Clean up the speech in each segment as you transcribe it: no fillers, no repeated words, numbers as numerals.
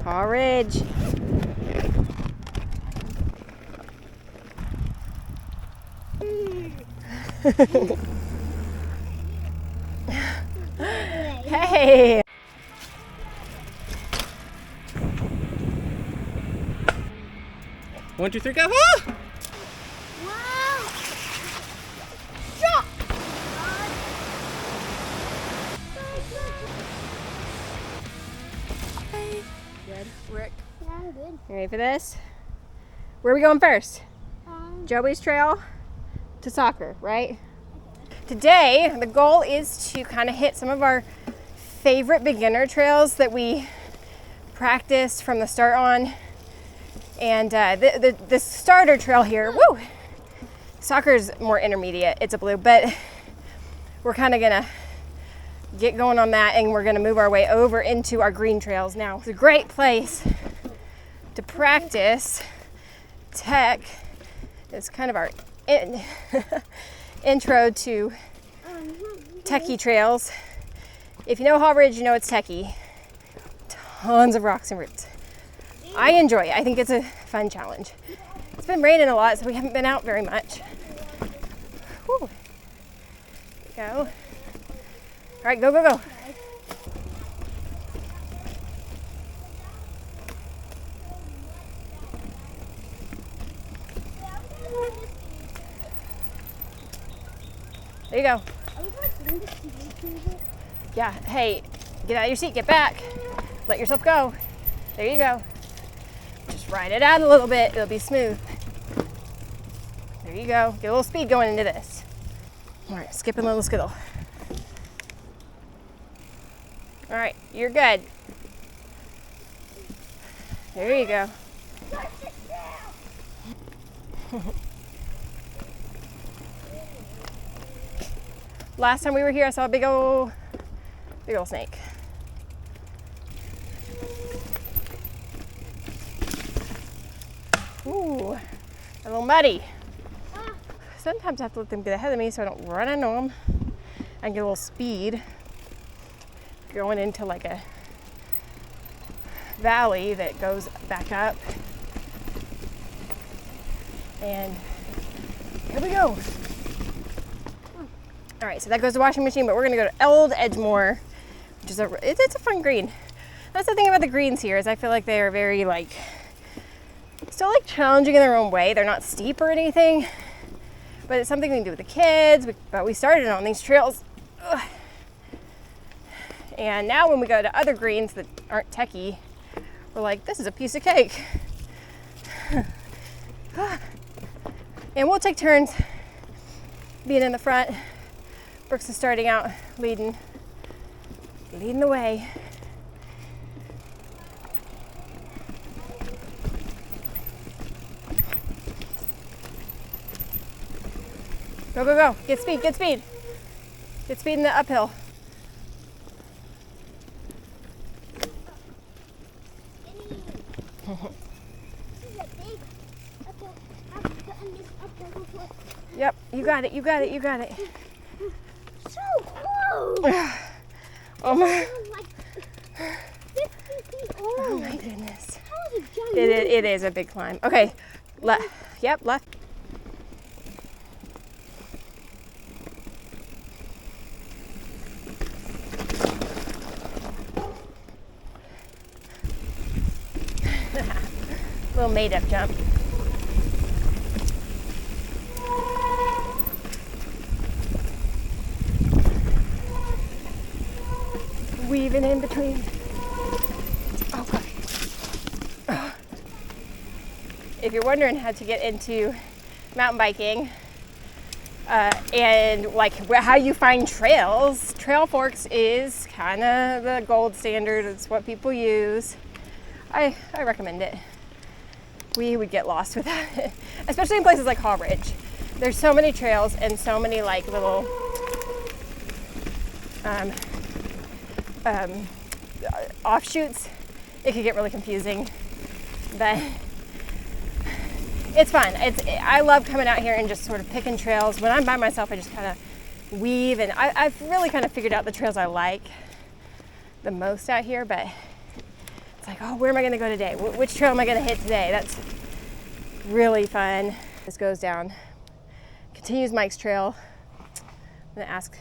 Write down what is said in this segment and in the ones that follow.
Haw Ridge. Hey! One, two, three, go! Ah! Wow! Jump! Good. Rick. Yeah, I'm good. You ready for this? Where are we going first? Joey's Trail to soccer, right? Today, the goal is to kind of hit some of our favorite beginner trails that we practiced from the start on. And the starter trail here, woo! Soccer's more intermediate, it's a blue, but we're kind of gonna get going on that and we're gonna move our way over into our green trails now. It's a great place to practice tech. It's kind of our intro to techie trails. If you know Haw Ridge, you know it's techie. Tons of rocks and roots. I enjoy it. I think it's a fun challenge. It's been raining a lot, so we haven't been out very much. Whew. Go. All right, go, go, go. There you go. Yeah, hey, get out of your seat, get back. Let yourself go. There you go. Just ride it out a little bit, it'll be smooth. There you go. Get a little speed going into this. All right, skipping a little skittle. All right, you're good. There you go. Last time we were here, I saw a big old snake. Ooh, a little muddy. Sometimes I have to let them get ahead of me so I don't run into them. I can get a little speed going into like a valley that goes back up. And here we go. All right, so that goes to washing machine, but we're gonna go to Old Edgemore, which is it's a fun green. That's the thing about the greens here is I feel like they are very like, still like challenging in their own way. They're not steep or anything, but it's something we can do with the kids. But we started on these trails. Ugh. And now when we go to other greens that aren't techie, we're like, this is a piece of cake. And we'll take turns being in the front. Brooks is starting out leading the way. Go, go, go. Get speed, get speed. Get speed in the uphill. Yep, you got it, you got it, you got it. So close! Oh my. Like 50 feet old. Oh my goodness. How is it giant? It is a big climb. Okay, yep, left. Little made up jump. Weaving in between. Oh gosh. If you're wondering how to get into mountain biking and like how you find trails, Trail Forks is kind of the gold standard. It's what people use. I recommend it. We would get lost without it, especially in places like Haw Ridge. There's so many trails and so many like little offshoots. It could get really confusing, but it's fun. I love coming out here and just sort of picking trails. When I'm by myself, I just kind of weave, and I've really kind of figured out the trails I like the most out here, but it's like, oh, where am I gonna go today? Which trail am I gonna hit today? That's really fun. This goes down, continues Mike's trail. I'm gonna ask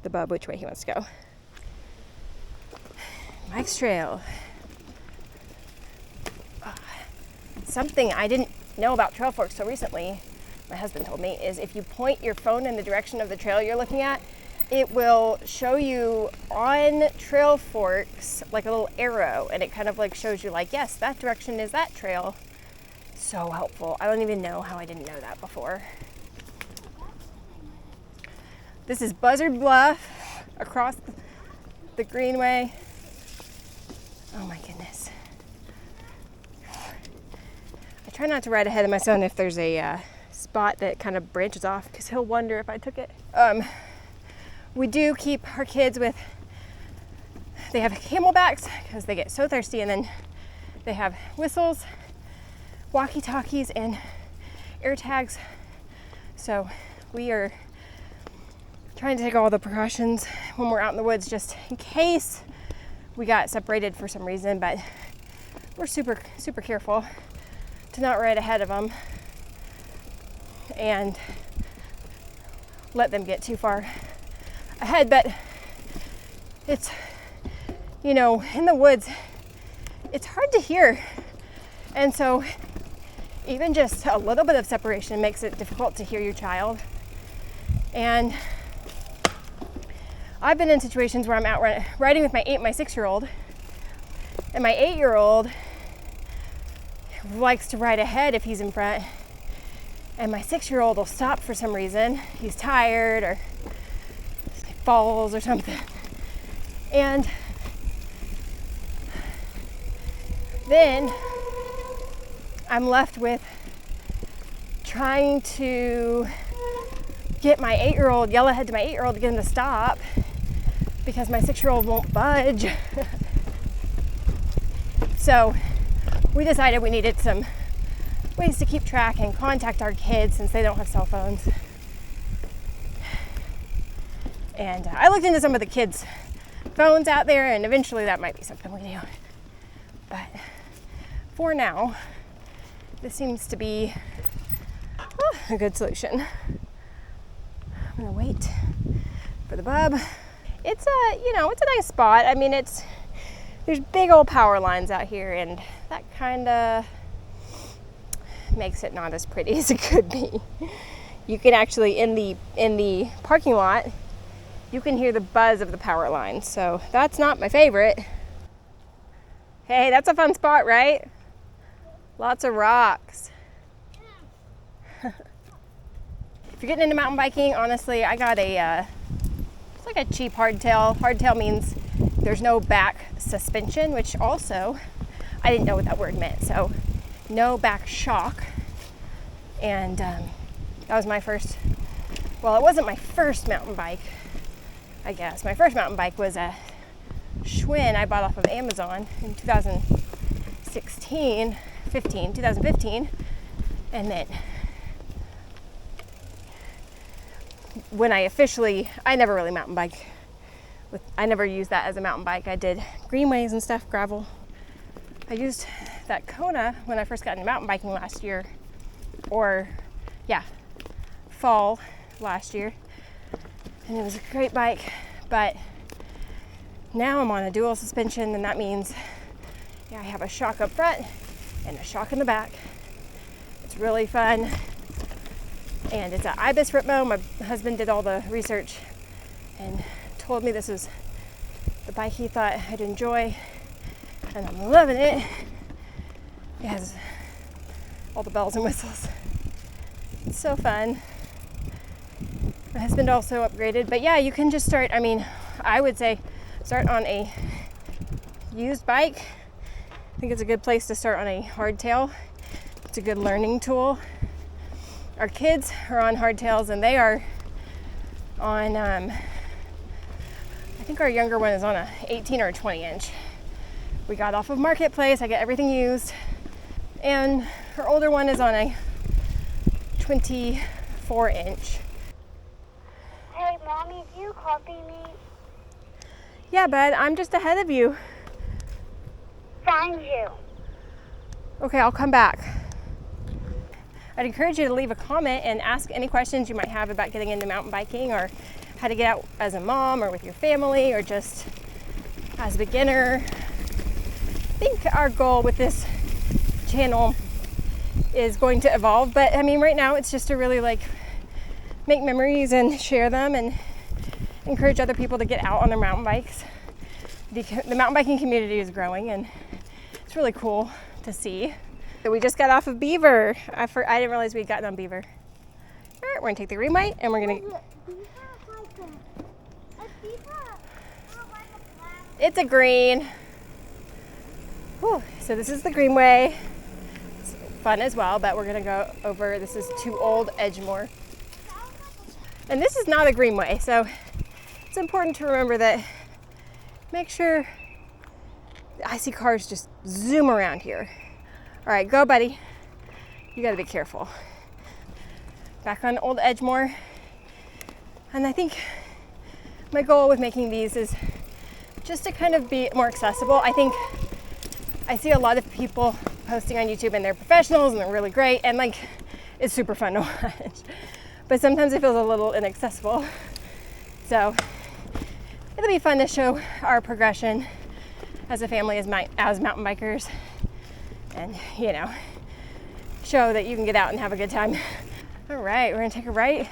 the bub which way he wants to go. Mike's trail. Something I didn't know about trail forks so recently, my husband told me, is if you point your phone in the direction of the trail you're looking at, it will show you on trail forks like a little arrow, and it kind of like shows you like, yes, that direction is that trail. So helpful. I don't even know how I didn't know that before. This is Buzzard Bluff across the greenway. Oh my goodness. I try not to ride ahead of my son if there's a spot that kind of branches off, because he'll wonder if I took it. We do keep our kids with, they have camelbacks because they get so thirsty, and then they have whistles, walkie-talkies, and air tags. So we are trying to take all the precautions when we're out in the woods, just in case we got separated for some reason, but we're super careful to not ride ahead of them and let them get too far ahead. But it's, you know, in the woods, it's hard to hear. And so even just a little bit of separation makes it difficult to hear your child. And I've been in situations where I'm out riding with my 6-year-old, and my 8-year-old likes to ride ahead if he's in front, and my 6-year-old will stop for some reason. He's tired or he falls or something. And then I'm left with trying to get my 8-year-old, yell ahead to my 8-year-old to get him to stop, because my 6-year-old won't budge. So we decided we needed some ways to keep track and contact our kids since they don't have cell phones. And I looked into some of the kids' phones out there, and eventually that might be something we do. But for now, this seems to be a good solution. I'm gonna wait for the bub. It's a nice spot. I mean, there's big old power lines out here, and that kind of makes it not as pretty as it could be. You can actually, in the parking lot, you can hear the buzz of the power lines. So that's not my favorite. Hey, that's a fun spot, right? Lots of rocks. If you're getting into mountain biking, honestly, I got it's like a cheap hardtail. Hardtail means there's no back suspension, which also, I didn't know what that word meant. So no back shock. And that was my first, well, it wasn't my first mountain bike, I guess. My first mountain bike was a Schwinn I bought off of Amazon in 2015. And then when I never really mountain bike. I never used that as a mountain bike. I did greenways and stuff, gravel. I used that Kona when I first got into mountain biking last year, fall last year. And it was a great bike, but now I'm on a dual suspension, and that means I have a shock up front and a shock in the back. It's really fun. And it's an Ibis Ripmo. My husband did all the research and told me this is the bike he thought I'd enjoy, and I'm loving it. It has all the bells and whistles. It's so fun. My husband also upgraded, but yeah, you can just start, I would say start on a used bike. I think it's a good place to start on a hardtail. It's a good learning tool. Our kids are on hardtails, and they are on, I think our younger one is on a 18 or a 20 inch. We got off of Marketplace. I get everything used. And her older one is on a 24 inch. Hey, Mommy, do you copy me? Yeah, bud, I'm just ahead of you. find you. Okay, I'll come back. I'd encourage you to leave a comment and ask any questions you might have about getting into mountain biking, or how to get out as a mom or with your family, or just as a beginner. I think our goal with this channel is going to evolve, but I mean right now it's just to really like make memories and share them and encourage other people to get out on their mountain bikes. The mountain biking community is growing and it's really cool to see. So we just got off of Beaver. I didn't realize we'd gotten on Beaver. All right, we're gonna take the greenway and we're gonna. It's a green. Whew. So this is the greenway. It's fun as well, but we're gonna go over. This is to Old Edgemoor, and this is not a greenway, so it's important to remember that. Make sure. I see cars just zoom around here. All right, go, buddy. You gotta be careful. Back on Old Edgemoor. And I think my goal with making these is just to kind of be more accessible. I think I see a lot of people posting on YouTube and they're professionals and they're really great and like it's super fun to watch. But sometimes it feels a little inaccessible. So it'll be fun to show our progression as a family, as mountain bikers, and show that you can get out and have a good time. All right, we're gonna take a right.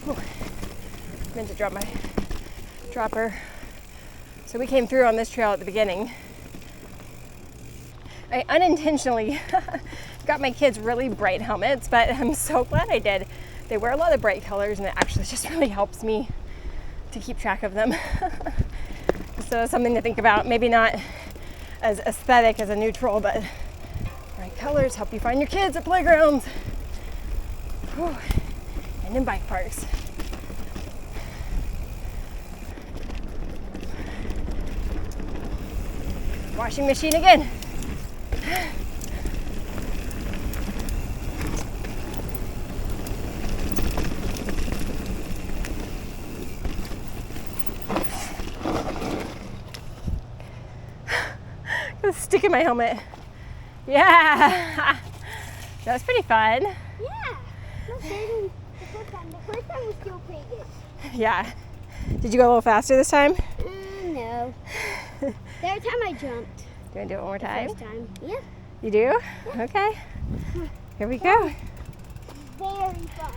Whew. Meant to drop my dropper. So we came through on this trail at the beginning. I unintentionally got my kids really bright helmets, but I'm so glad I did. They wear a lot of bright colors and it actually just really helps me to keep track of them. So something to think about, maybe not as aesthetic as a neutral, but bright colors help you find your kids at playgrounds. Whew. And in bike parks. Washing machine again. Stick in my helmet. Yeah, that was pretty fun. Yeah, the first time was still pretty good. Yeah. Did you go a little faster this time? No. The other time I jumped. Do you want to do it one more time? First time. Yeah. You do? Yeah. Okay. Here we go. Very fun.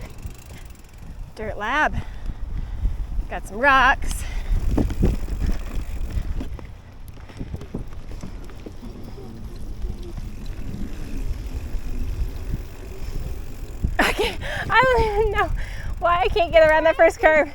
Dirt lab. Got some rocks. I don't even know why I can't get around that first curve.